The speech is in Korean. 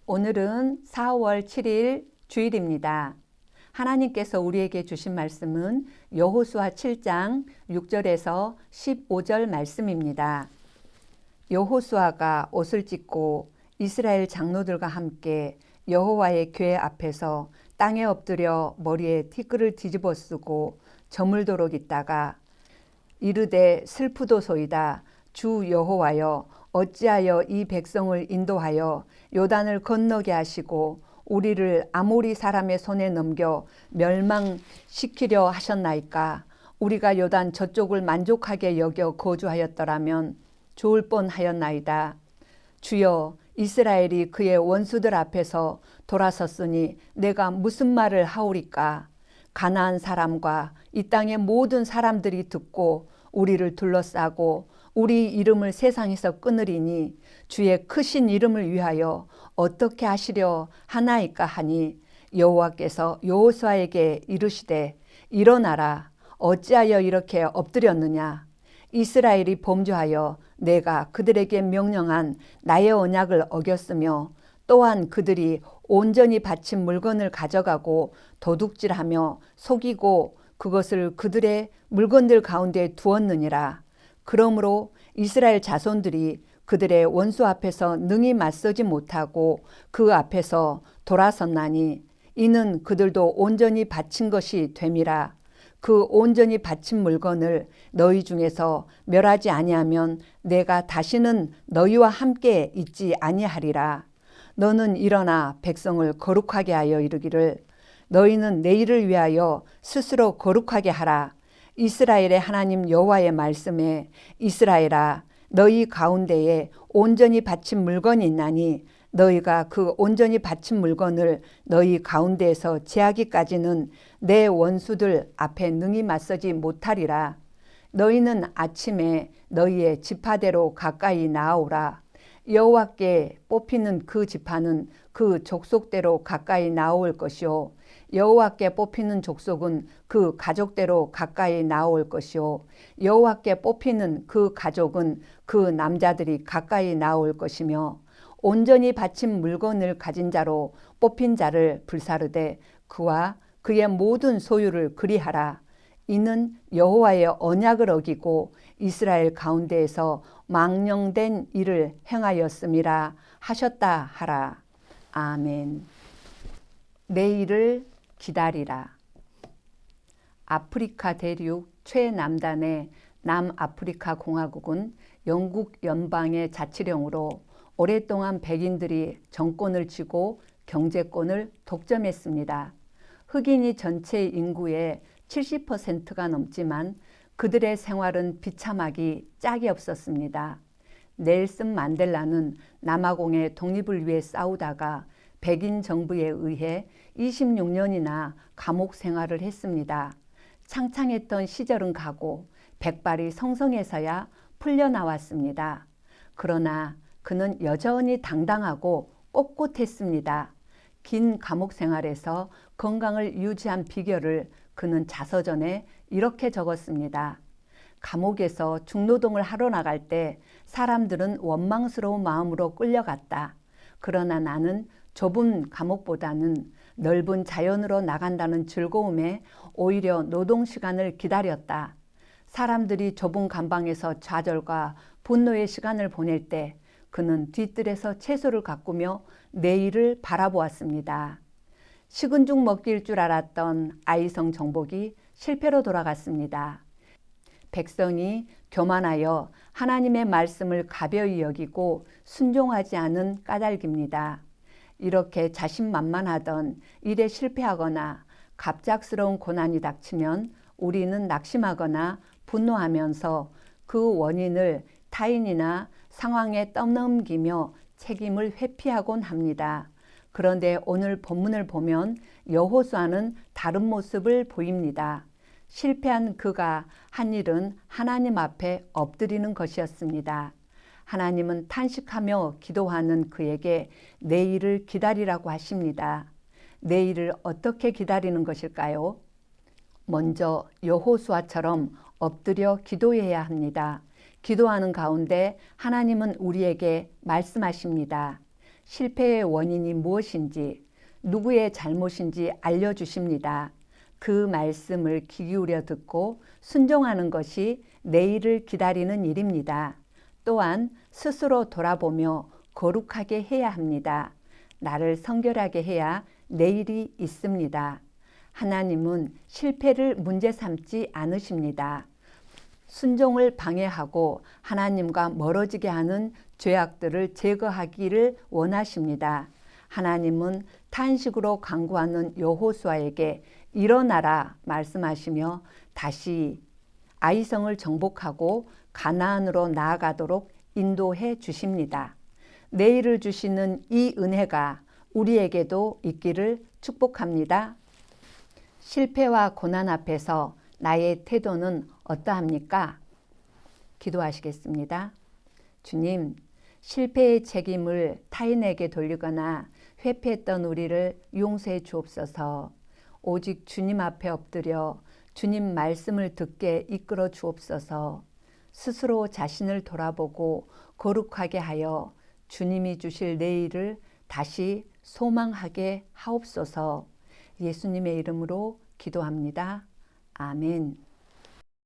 오늘은 4월 7일 주일입니다. 하나님께서 우리에게 주신 말씀은 여호수아 7장 6절에서 15절 말씀입니다. 여호수아가 옷을 찢고 이스라엘 장로들과 함께 여호와의 궤 앞에서 땅에 엎드려 머리에 티끌을 뒤집어 쓰고 저물도록 있다가 이르되 슬프도소이다. 주 여호와여, 어찌하여 이 백성을 인도하여 요단을 건너게 하시고 우리를 아모리 사람의 손에 넘겨 멸망시키려 하셨나이까. 우리가 요단 저쪽을 만족하게 여겨 거주하였더라면 좋을 뻔하였나이다. 주여, 이스라엘이 그의 원수들 앞에서 돌아섰으니 내가 무슨 말을 하오리까. 가나안 사람과 이 땅의 모든 사람들이 듣고 우리를 둘러싸고 우리 이름을 세상에서 끊으리니 주의 크신 이름을 위하여 어떻게 하시려 하나이까 하니, 여호와께서 여호수아에게 이르시되 일어나라. 어찌하여 이렇게 엎드렸느냐. 이스라엘이 범죄하여 내가 그들에게 명령한 나의 언약을 어겼으며 또한 그들이 온전히 바친 물건을 가져가고 도둑질하며 속이고 그것을 그들의 물건들 가운데 두었느니라. 그러므로 이스라엘 자손들이 그들의 원수 앞에서 능히 맞서지 못하고 그 앞에서 돌아섰나니 이는 그들도 온전히 바친 것이 됨이라. 그 온전히 바친 물건을 너희 중에서 멸하지 아니하면 내가 다시는 너희와 함께 있지 아니하리라. 너는 일어나 백성을 거룩하게 하여 이르기를 너희는 내일을 위하여 스스로 거룩하게 하라. 이스라엘의 하나님 여호와의 말씀에 이스라엘아, 너희 가운데에 온전히 바친 물건이 있나니 너희가 그 온전히 바친 물건을 너희 가운데에서 제하기까지는 내 원수들 앞에 능히 맞서지 못하리라. 너희는 아침에 너희의 지파대로 가까이 나아오라. 여호와께 뽑히는 그 지파는 그 족속대로 가까이 나올 것이요, 여호와께 뽑히는 족속은 그 가족대로 가까이 나올 것이요, 여호와께 뽑히는 그 가족은 그 남자들이 가까이 나올 것이며, 온전히 바친 물건을 가진 자로 뽑힌 자를 불사르되 그와 그의 모든 소유를 그리하라. 이는 여호와의 언약을 어기고 이스라엘 가운데에서 망령된 일을 행하였음이라 하셨다 하라. 아멘. 내일을 기다리라. 아프리카 대륙 최남단의 남아프리카 공화국은 영국 연방의 자치령으로 오랫동안 백인들이 정권을 쥐고 경제권을 독점했습니다. 흑인이 전체 인구의 70%가 넘지만 그들의 생활은 비참하기 짝이 없었습니다. 넬슨 만델라는 남아공의 독립을 위해 싸우다가 백인 정부에 의해 26년이나 감옥 생활을 했습니다. 창창했던 시절은 가고 백발이 성성해서야 풀려나왔습니다. 그러나 그는 여전히 당당하고 꼿꼿했습니다. 긴 감옥 생활에서 건강을 유지한 비결을 그는 자서전에 이렇게 적었습니다. 감옥에서 중노동을 하러 나갈 때 사람들은 원망스러운 마음으로 끌려갔다. 그러나 나는 좁은 감옥보다는 넓은 자연으로 나간다는 즐거움에 오히려 노동 시간을 기다렸다. 사람들이 좁은 감방에서 좌절과 분노의 시간을 보낼 때 그는 뒤뜰에서 채소를 가꾸며 내일을 바라보았습니다. 식은 죽 먹기일 줄 알았던 아이성 정복이 실패로 돌아갔습니다. 백성이 교만하여 하나님의 말씀을 가벼이 여기고 순종하지 않은 까닭입니다. 이렇게 자신만만하던 일에 실패하거나 갑작스러운 고난이 닥치면 우리는 낙심하거나 분노하면서 그 원인을 타인이나 상황에 떠넘기며 책임을 회피하곤 합니다. 그런데 오늘 본문을 보면 여호수아는 다른 모습을 보입니다. 실패한 그가 한 일은 하나님 앞에 엎드리는 것이었습니다. 하나님은 탄식하며 기도하는 그에게 내일을 기다리라고 하십니다. 내일을 어떻게 기다리는 것일까요? 먼저 여호수아처럼 엎드려 기도해야 합니다. 기도하는 가운데 하나님은 우리에게 말씀하십니다. 실패의 원인이 무엇인지, 누구의 잘못인지 알려주십니다. 그 말씀을 귀 기울여 듣고 순종하는 것이 내일을 기다리는 일입니다. 또한 스스로 돌아보며 거룩하게 해야 합니다. 나를 성결하게 해야 내일이 있습니다. 하나님은 실패를 문제 삼지 않으십니다. 순종을 방해하고 하나님과 멀어지게 하는 죄악들을 제거하기를 원하십니다. 하나님은 탄식으로 간구하는 여호수아에게 일어나라 말씀하시며 다시 아이성을 정복하고 가나안으로 나아가도록 인도해 주십니다. 내일을 주시는 이 은혜가 우리에게도 있기를 축복합니다. 실패와 고난 앞에서 나의 태도는 어떠합니까? 기도하시겠습니다. 주님, 실패의 책임을 타인에게 돌리거나 회피했던 우리를 용서해 주옵소서. 오직 주님 앞에 엎드려 주님 말씀을 듣게 이끌어 주옵소서. 스스로 자신을 돌아보고 거룩하게 하여 주님이 주실 내일을 다시 소망하게 하옵소서. 예수님의 이름으로 기도합니다. 아멘.